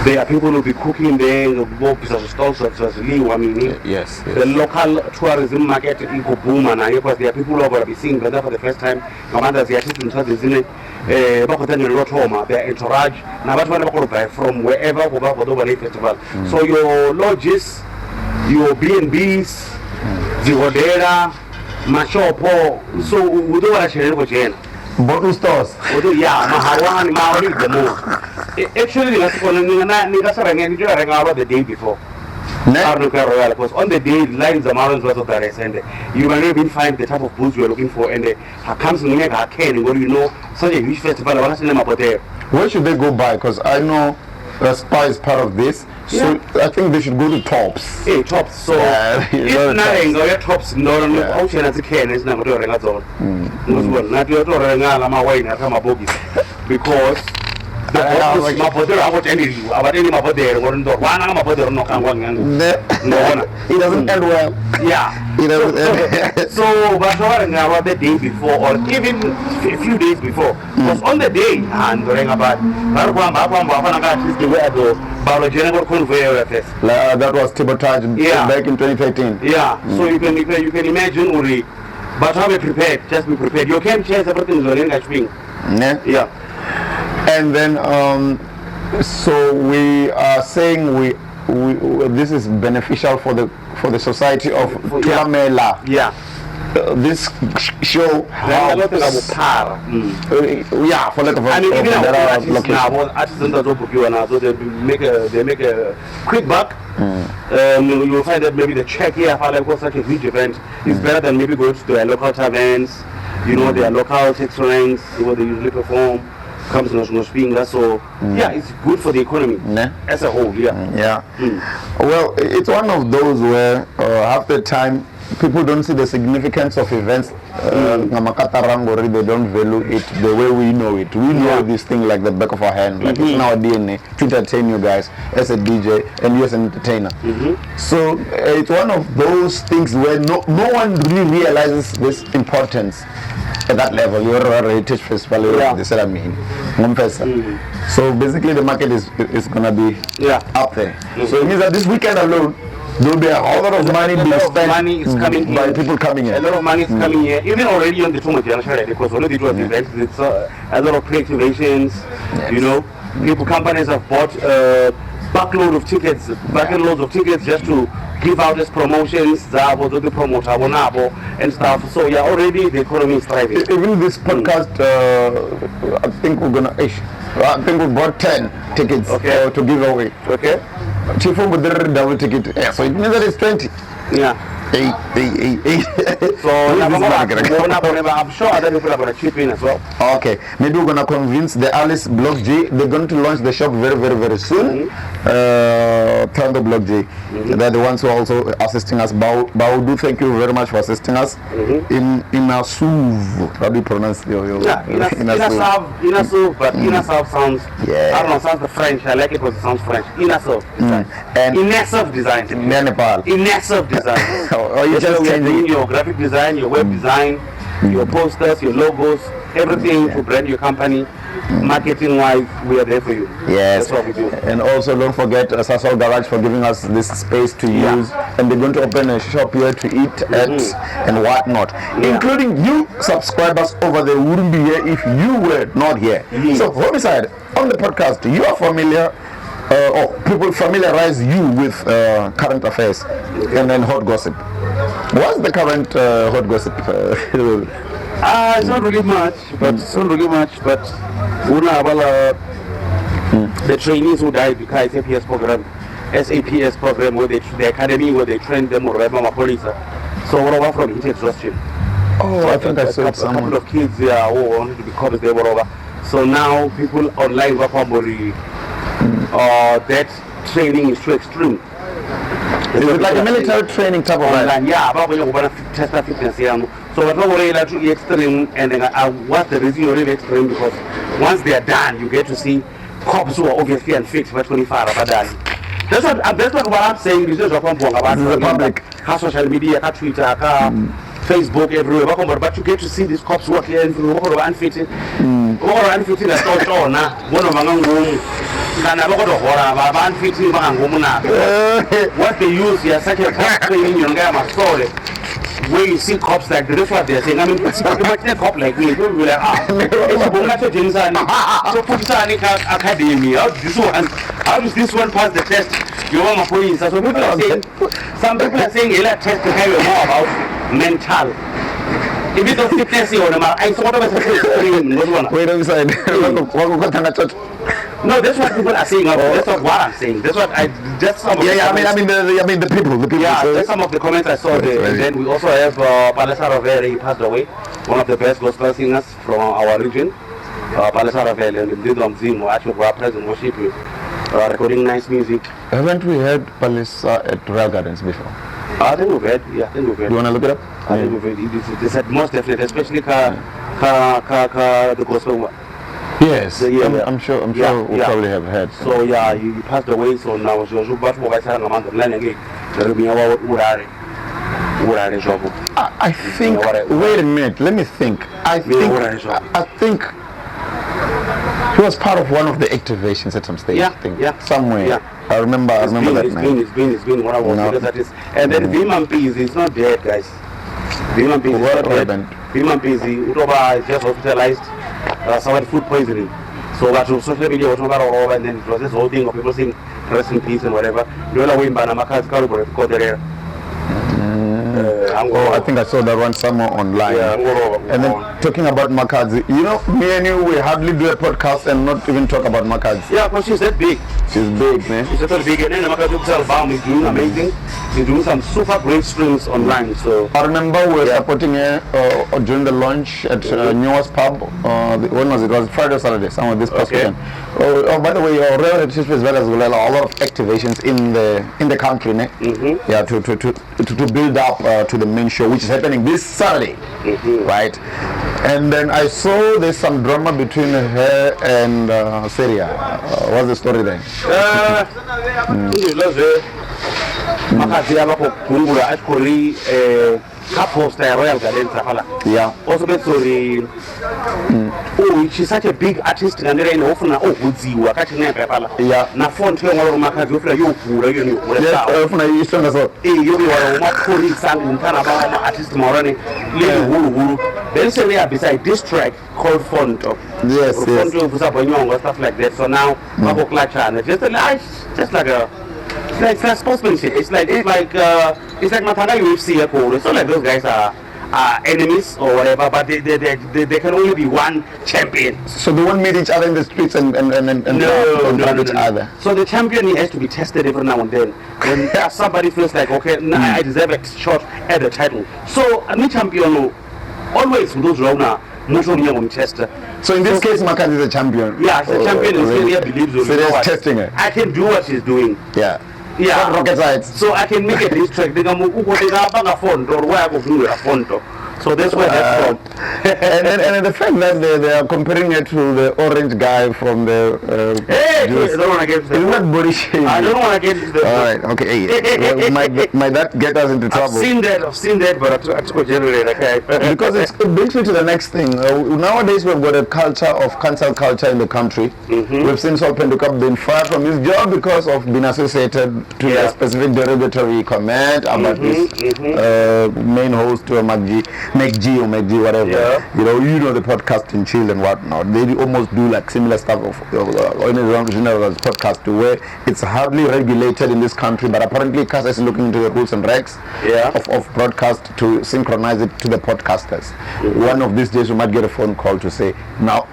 There are people who will be cooking there, the books of stalls of Yes. The local tourism market will boom, and because there are people who are going to be seeing Venda for the first time. Commanders, they are sitting in their entourage. Now, what to buy from wherever we go to the festival. So your lodges, your B&Bs, the Hodera, Mashopo. So we don't want to share with you. Bottle stores. Mahawan, Maori, the move. Actually, the day before. Because on the day, lines are mountains was of the rest, and you might even find the type of booze you are looking for, and comes in a cane, what do you know, such a huge festival. I want to see them about there. Where should they go by? Because I know Spa is part of this, so I think they should go to Tops. Hey, Tops. So if nothing, go your Tops. No, ocean as a can is not doing at all. Not your because. He doesn't end well. Yeah. He doesn't end. So, but the day before, or even a few days before, because on the day, and that was Tibotage back in 2013. Yeah. So you can imagine, Uri, but how be prepared? Just be prepared. You can't change everything is running. Yeah. Yeah. And then So we are saying we this is beneficial for the society of Phalaphala. Yeah. This show helps. Yeah, for lack of I mean, even there our are artists locations. now, artists in the top of you now, so they make a quick buck. You'll find that maybe the check here for such a huge event is better than maybe going to their local taverns, you know, their local text ranks where they usually perform. Comes no speaking, so yeah, it's good for the economy as a whole. Yeah. Well, it's one of those where half the time people don't see the significance of events. They don't value it the way we know it. We know this thing like the back of our hand, like it's in our DNA to entertain you guys as a DJ and you as an entertainer. So it's one of those things where no one really realizes this importance at that level. You're a heritage festival, they said so basically the market is gonna be up there. So it means that this weekend alone there will be a whole lot of money being spent money is coming by in. people coming in. A lot of money is coming here, even already on the Tomo Generation, because already it was events, it's a lot of pre-activations, you know, companies have bought buckloads of tickets just to give out as promotions, the promoter and stuff. So yeah, already the economy is thriving. Even this podcast, I think we bought 10 tickets to give away. Okay. Tshif double ticket. Yeah, so it means that it's 20. Yeah. Hey. So I'm sure other people are going to chip in as well. Okay, maybe we're going to convince the Alice Block G. They're going to launch the shop very, very, very soon. Thunder Block G. They're the ones who are also assisting us. Baudu, thank you very much for assisting us. In Inasuv, how do you pronounce your Inasuv, but Inasuv sounds, I don't know, sounds the French. I like it because it sounds French. Inasuv. And Inasuv design. Nepal. Inasuv design. Or you just changing your graphic design, your web design, your posters, your logos, everything to brand your company. Marketing wise, we are there for you. Yes. That's what we do. And also don't forget Sasol Garage for giving us this space to use. And they're going to open a shop here to eat at and whatnot. Including you subscribers over there wouldn't be here if you were not here. So Homicide, on the podcast, you are familiar or people familiarize you with current affairs and then hot gossip. What's the current hot gossip? It's not really much, but the trainees who died because SAPS program, where the academy where they trained them or police. So we're over from heat exhaustion. Oh, I think I saw some. A couple of kids who wanted to be covered, they were over. So now people online work on that training is too extreme. Is it like a military training type of online? Yeah, about when you want to test that fitness. So what we're really extreme, and then what's the reason you're really extreme? Because once they are done, you get to see cops who are obviously unfit for 25 hours. That's what I'm saying. This is about the public, social media, Twitter, Facebook, everywhere. But you get to see these cops working and unfit. What they use here, such a training where you see cops like that's what they're saying. I mean, it's not much a cop like me. People will be like, academy. How does this one pass the test? You want my police? So people are saying, some people are saying, test to tell you more about mental. If you don't fitness, you know, I sort of wait a second. No, that's what people are saying. That's not what I'm saying. That's what I just some of the people. Yeah, so that's some of the comments I saw there. And then we also have Phalaphala, he passed away, one of the best gospel singers from our region. Phalaphala and Mzansi, actually were present worship, recording nice music. Haven't we heard Phalaphala at Royal Gardens before? I think we've heard. Yeah, I think we've heard. You want to look it up? I think we've heard. They said most definitely, especially the gospel one. Yes, I'm sure we'll probably have heard. So yeah, he passed away. So now I think. Wait a minute. Let me think. I think he was part of one of the activations at some stage. Yeah. Somewhere. Yeah. I remember that night. It's been one of those that is. And then Vimampi is not dead, guys. Vimampi is not dead. Vimampi is just hospitalized. Suffered food poisoning. So that was social media was not all, and then it was this whole thing of people saying rest in peace and whatever. You know, when Banamakas go there. I think I saw that one somewhere online. Yeah, and then talking about Makazi, you know, me and you, we hardly do a podcast and not even talk about Makazi. Yeah, because she's that big. She's big, man. She's that big, and then Makazi's album is doing amazing. She's doing some super great streams online. So I remember we were supporting her during the launch at Newest Pub. When was it? It was Friday or Saturday, somewhere this past weekend. Oh, by the way, Royal Tshif as well as a lot of activations in the country, ne? Yeah, to build up to the main show, which is happening this Saturday, right? And then I saw there's some drama between her and Syria. What's the story there? Yeah. Also, sorry. Oh, she's such a big artist, and then often Yeah. Na font yo ngolo makazi ofuna yo kula yo kula Yes, sawa. ofuna yisonga so. Yo wa makuri sang mtana ba artist morani le huru. Then say we beside this track called Fonto. Yes, yes. Fonto fusa bonyongo stuff like that. So now mako klacha and just like a it's like sportsmanship. It's like Matana UFC Apple. It's not like those guys are enemies or whatever, but they can only be one champion. So they won't meet each other in the streets and no. each other. So the champion, he has to be tested every now and then. When somebody feels like, okay, I deserve a shot at the title. So a new champion always with those round tester. So in this case, Makazi is a champion. Yeah, the champion is really believes. So they're testing her. I can do what she's doing. Yeah. Yeah. Rocket science. So I can make a district. They can a font or where I go do a font. So that's where that's from. and the fact that they are comparing it to the orange guy from the I don't want to get into isn't that body shaming? I don't want to get into All right, okay. Hey, might that get us into trouble? I've seen that, but I took a generator, okay? Because it brings me to the next thing. Nowadays we've got a culture of cancel culture in the country. We've seen Saul Penduka being fired from his job because of being associated to a specific derogatory comment about this main host to a McG or whatever. Yeah. You know the podcasting chill and whatnot. They almost do like similar stuff of general podcast to where it's hardly regulated in this country, but apparently CASA is looking into the rules and regs of broadcast to synchronize it to the podcasters. One of these days we might get a phone call to say now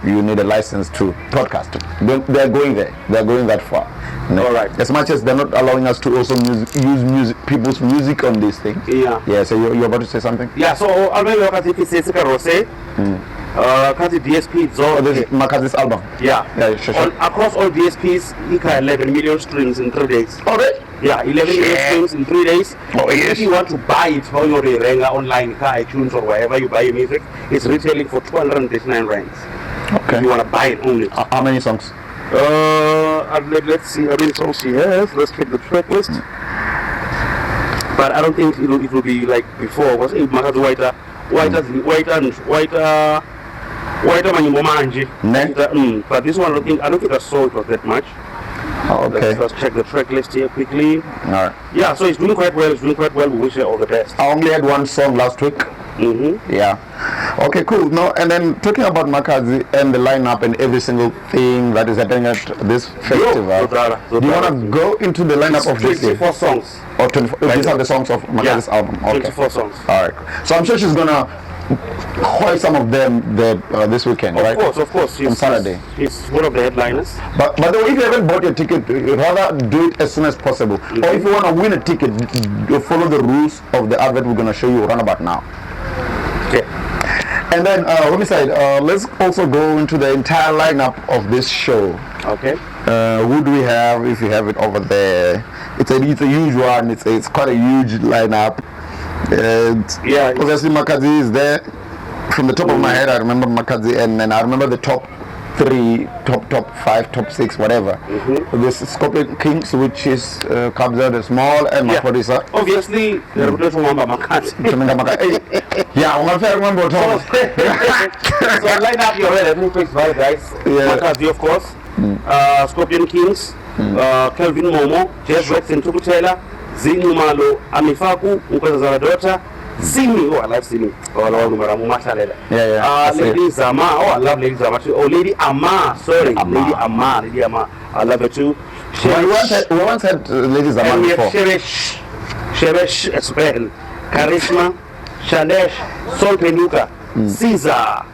you need a license to podcast. They're going there. They're going that far. All right. As much as they're not allowing us to also use people's music on these things. Yeah. So you're about to say something? Yeah. So I'll maybe look at if it's DSP this is Makazi's album. Sure. Across all DSPs, he got 11 million streams in 3 days. Oh, really? Yeah, 11 million streams in 3 days. Oh, yes. If you want to buy it on your Renga online, iTunes or wherever you buy your music, it's retailing for 239 rands. Okay. If you want to buy it only. How many songs? Let's see how many songs she has. Let's check the track list. But I don't think it will be like before. Was it Makazi White Manyimo Manje? But this one I don't think I saw it was that much. Oh, okay. Let's check the track list here quickly. All right. Yeah, so it's doing quite well. We wish her all the best. I only had one song last week. Yeah. Okay, cool. No, and then talking about Makazi and the lineup and every single thing that is happening at this festival. Do you want to go into the lineup of this year? 24 songs. Or 24? These are the songs of Makazi's album. Okay. 24 songs. All right. So I'm sure she's gonna hoist some of them this weekend, right? Of course. On Saturday. He's one of the headliners. But the way, if you haven't bought your ticket, you'd rather do it as soon as possible. Or if you want to win a ticket, you follow the rules of the advert we're going to show you right about now. Okay. And then, Homicide, let's also go into the entire lineup of this show. Okay. Who do we have, if you have it over there? It's a huge one. It's quite a huge lineup. And obviously Makazi is there. From the top of my head, I remember Makazi, and then I remember the top 3, top 5, top 6, whatever. This Scorpion Kings, which is Kabza the Small and Makodisa. Obviously, the reputation of Makazi. Yeah, I'm going to remember. So line up your head. Every quick five guys. Makazi, of course. Scorpion Kings, Kelvin Momo, Jeff Rex and Tukutela, Zinu Malo, Amifaku, Unkweza Zaradota, Simi, oh I love Simi. Oh Yeah. Lady Zama, oh I love Lady Zama too. Oh Lady Ama, sorry, Lady Ama, I love her too. We once had Lady Zaman before. Sheresh as well. Charisma, Shalesh, Sol Peluka, Caesar,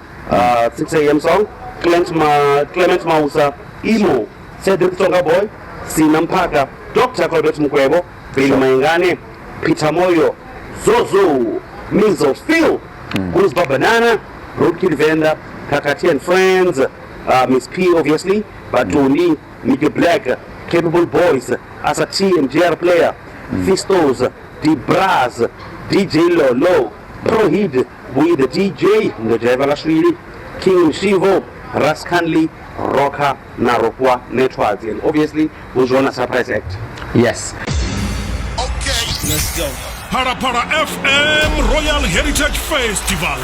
6 a.m. song, Clement Mausa, Imo, Cedric Tonga Boy, Sinampaka, Dr. Colbert Mukwebo, Bill Maingane, Peter Moyo, Zozo, Mizo Phil, Guzba Banana, Roadkid Venda, Kakati and Friends, Miss P obviously, Batoni, Mickey Black, Capable Boys, Asati and JR Player, Fistos, D-Braz, DJ Lolo, Prohid, We the DJ, Njavalashvili, King Shivo, Raskanli, Roka, Narokwa, Networks, and obviously was on a surprise act. Yes. Okay, let's go. Phalaphala FM Royal Heritage Festival.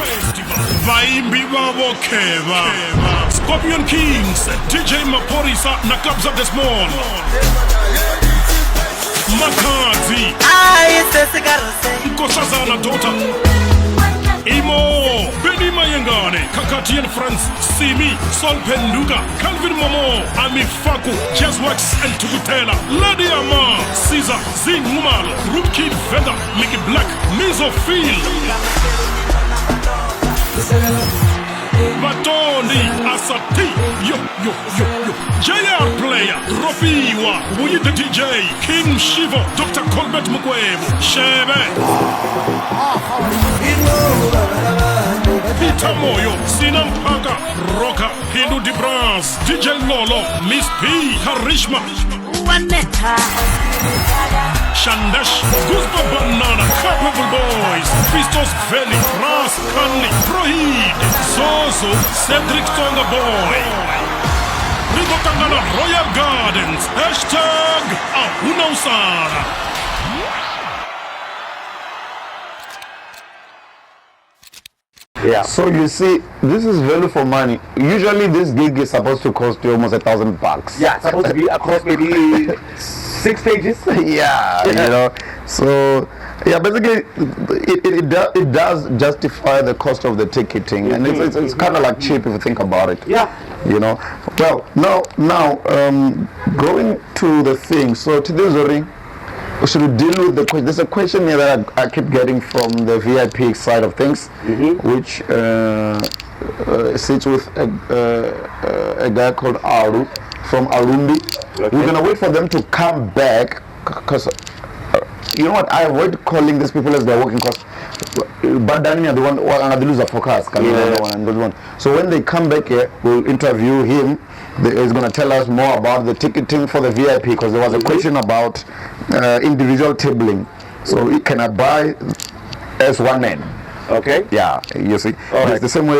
Vaimbi Wawokeva. Scorpion Kings, DJ Maporisa, Nakabza Desmond. Makazi. Nkosazana Dota. Imo, Benny Mayengane, Kakati and Friends, Simi, Sol Penduga, Calvin Momo, Ami Faku, Jazzwax and Tugutela, Lady Ama, Caesar, Zin Mumal, Rookid Venda, Mickey Black, Mizo Phil. Batoni, Asati, yo, JR Player, Rofiwa, We the DJ, King Shivo, Dr. Colbert Mukwebo, Shebe, Peter Moyo, Sinampaka, Roka, Hindu Dibras, DJ Lolo, Miss P, Karishma, Shandash, Guzba Banana, Capable Boys, Fistos Valley, Ras Kanli, Prohid, Zozo, Cedric Tonga Boy, Rigotangana Royal Gardens, hashtag Ahunausara. Yeah. So you see, this is value for money. Usually this gig is supposed to cost you almost $1,000. Yeah, it's supposed to be across maybe 6 pages. Yeah, you know. So yeah, basically it does justify the cost of the ticketing, and it's kind of like cheap if you think about it. Yeah. You know. Well, now going to the thing. So today, should we deal with the question? There's a question here that I keep getting from the VIP side of things, which sits with a guy called Aru from Arundi. Okay. We're gonna wait for them to come back, because you know what, I avoid calling these people as they're working, because but Dani are the one who lose a focus. So when they come back here, we'll interview him. He's going to tell us more about the ticketing for the VIP, because there was a question about individual tabling. So can I buy as one man? Okay. Yeah, you see. Right. It's the same way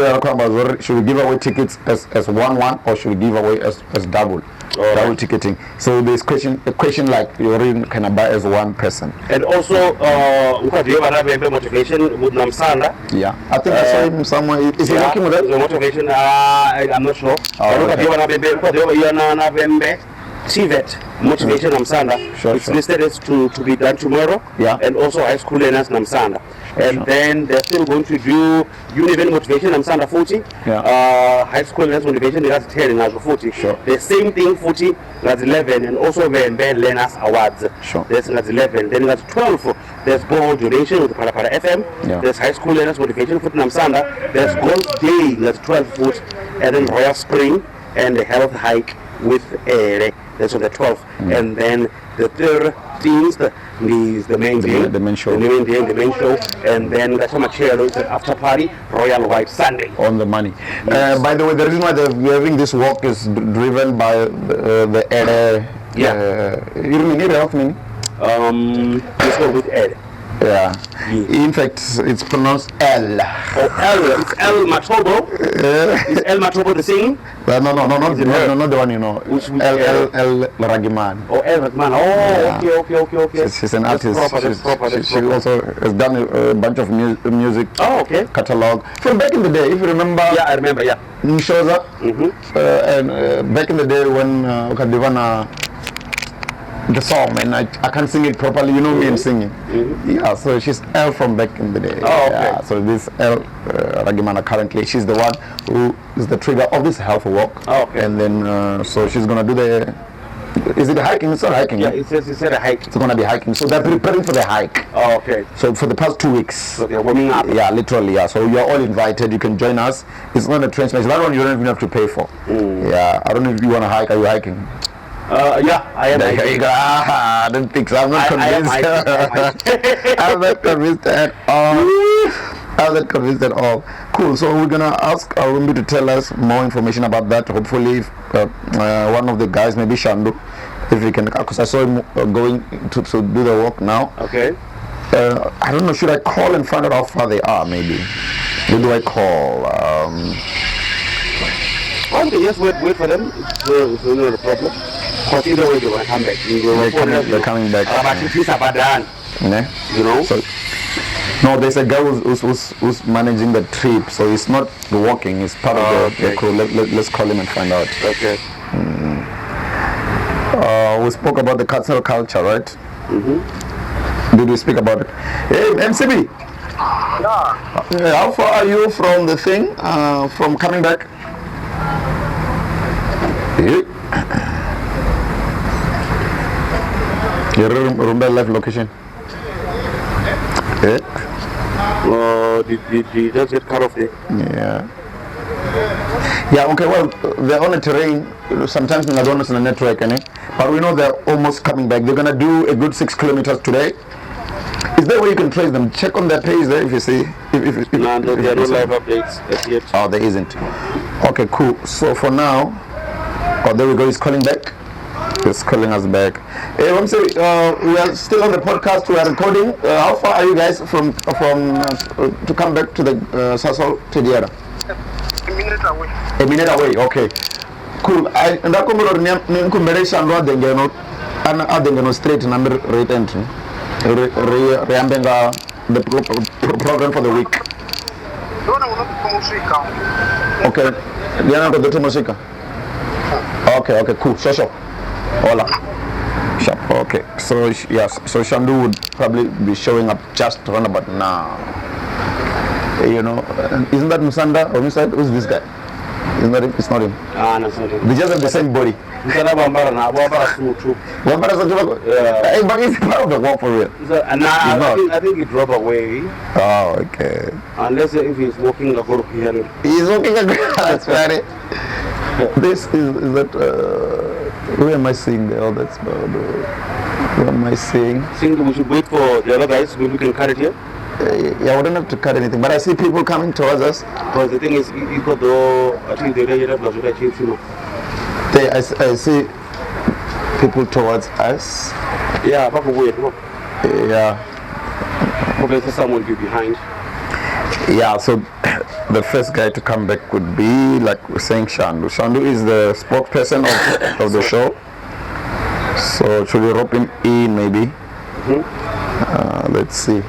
should we give away tickets as one, or should we give away as double? Double ticketing. So there's a question like, can I buy as one person? And also, do you have a motivation with Namsanda? Yeah, I think I saw him somewhere. Is he working with that? The motivation, I'm not sure. TVET, motivation Namsanda. It's listed as to be done tomorrow. Yeah. And also high school learners Namsanda. And then they're still going to do Univen motivation Namsanda 40. Yeah. High school learners motivation, that's 10 and also 40. Sure. The same thing 40, that's 11, and also Venda learners awards. Sure. That's 11. Then that's 12. There's ball donation with Phalaphala FM. Yeah. There's high school learners motivation for Namsanda. There's golf day, that's 12 foot, and then Royal Spring and the health hike with Ere. That's on the 12th. And then the 13th is the main day. The main show. The main show. And then that's how much here is the after party, Royal White Sunday. On the money. Yes. By the way, the reason why we're having this walk is driven by the Ere. You mean Ere of me? Let's go with Ere. Yeah. In fact, it's pronounced L. Oh, L. It's El Matobo. Is El Matobo the singing? No, not the one you know. El Ragiman. Oh, El Ragiman. Oh, okay. She's an artist. She proper. also has done a bunch of music catalog. From back in the day, if you remember. Yeah, I remember, yeah. Nshoza. And back in the day when Kadivana the song, and I can't sing it properly. You know me and singing. Yeah, so she's Elle from back in the day. Oh, okay. Yeah, so this Elle Ragimana currently, she's the one who is the trigger of this health walk. Oh, okay. And then so she's gonna do the. Is it hiking? It's not hiking. Yeah, it says a hike. It's gonna be hiking. So they're preparing for the hike. Oh, okay. So for the past 2 weeks. So they're warming up. Yeah, literally. Yeah. So you're all invited. You can join us. It's not a train smash. That one you don't even have to pay for. Yeah. I don't know if you wanna hike. Are you hiking? Yeah, I am. I don't think so. I'm not convinced. I'm not convinced at all. I'm not convinced at all. Cool. So we're gonna ask Arumbi to tell us more information about that. Hopefully, if, one of the guys, maybe Shandu, if we can, because I saw him going to do the walk now. Okay. I don't know. Should I call and find out how far they are? Maybe. Who do I call? Okay, just wait for them. It's not a problem. Because either way, they will come back. They're coming back. But it is about done. Yeah. You know? So, no, there's a guy who's managing the trip, so it's not the walking, it's part of the crew. Let's call him and find out. Okay. We spoke about the cultural culture, right? Did we speak about it? Hey, MCB! Yeah. How far are you from the thing, from coming back? Your Rumba live location? Did you just get cut off there? Yeah, okay, well, they're on a terrain. Sometimes I don't know the network, but we know they're almost coming back. They're going to do a good 6 kilometers today. Is there a way you can trace them? Check on their page there if you see. If No, there are no live updates as yet. Oh, there isn't. Okay, cool. So for now, there we go. He's calling back. He's calling us back. Hey, we are still on the podcast. We are recording. How far are you guys from to come back to the Tshif Thidiela? A minute away. A minute away. Okay. Cool. I ndakumbula nimkumbelesha ndo adengeno straight number rate entry. Reambenga the program for the week. Okay. Diana ndo doto musika. Okay, cool. Sure. Hola. Sharp. Okay. So yes. So Shandu would probably be showing up just around about now. You know, isn't that Musanda? Homicide? Who's this guy? Isn't that him? It's not him. No, it's not him. They just have the same body. But he's part of the walk for real. I think he drove away. Oh, okay. Unless if he's walking the whole here. He's walking that's funny. This is that who am I seeing there? Oh, that's who am I seeing? I think we should wait for the other guys. Maybe we can cut it here. Yeah, we don't have to cut anything, but I see people coming towards us. Because the thing is, I think I see people towards us. Yeah, but wait. Yeah. Probably someone be behind. Yeah, so the first guy to come back would be, like we're saying, Shandu. Shandu is the spokesperson of the show. So should we rope him in maybe? Let's see.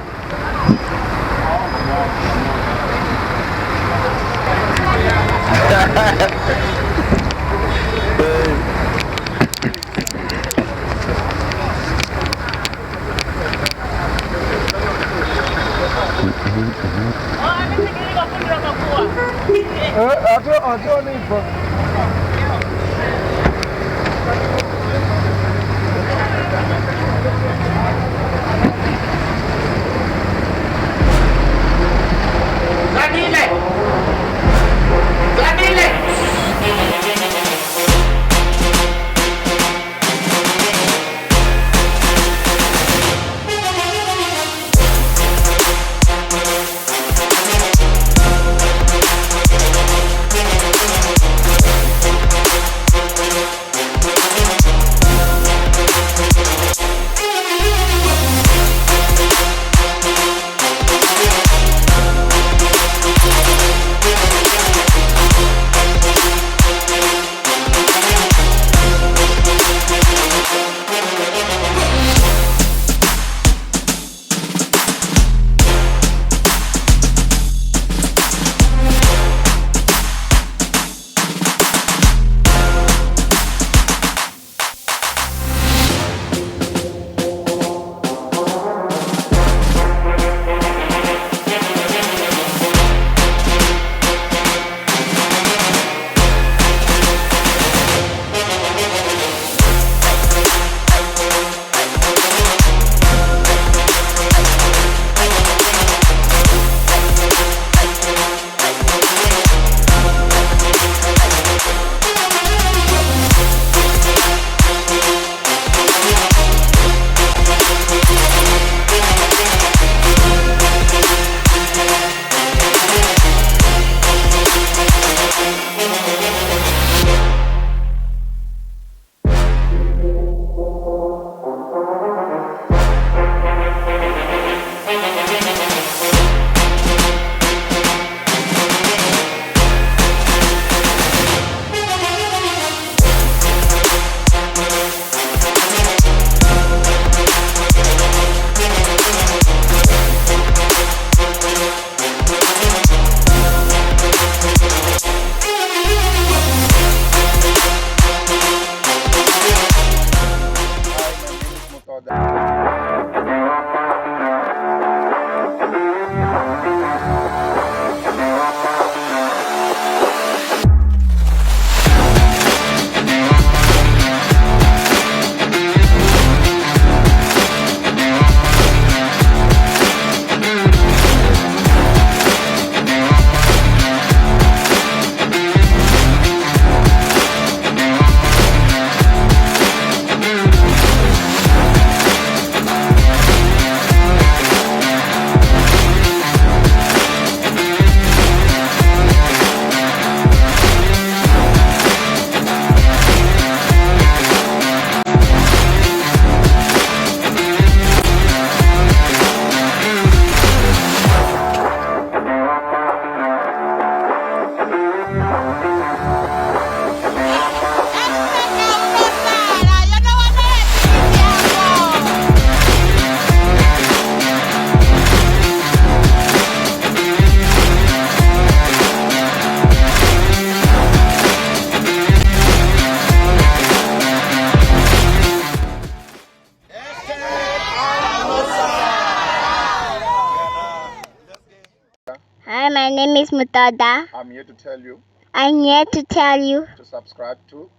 Hi, my name is Mutada. I'm here to tell you I'm here to tell you to subscribe to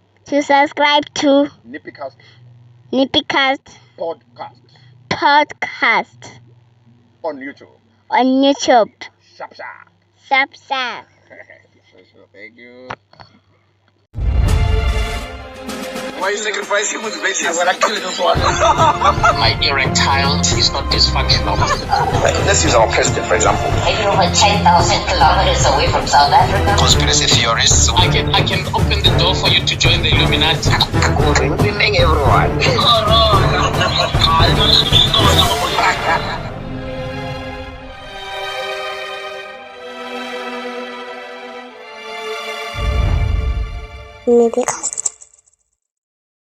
Nippycast podcast on YouTube. Sharp. Thank you. Why you sacrifice human beings? I'm gonna kill this one. My erectile is not dysfunctional. Let's use our president, for example. Are you over 10,000 kilometers away from South Africa? Conspiracy theorists. I can open the door for you to join the Illuminati. We make everyone. Nippycast.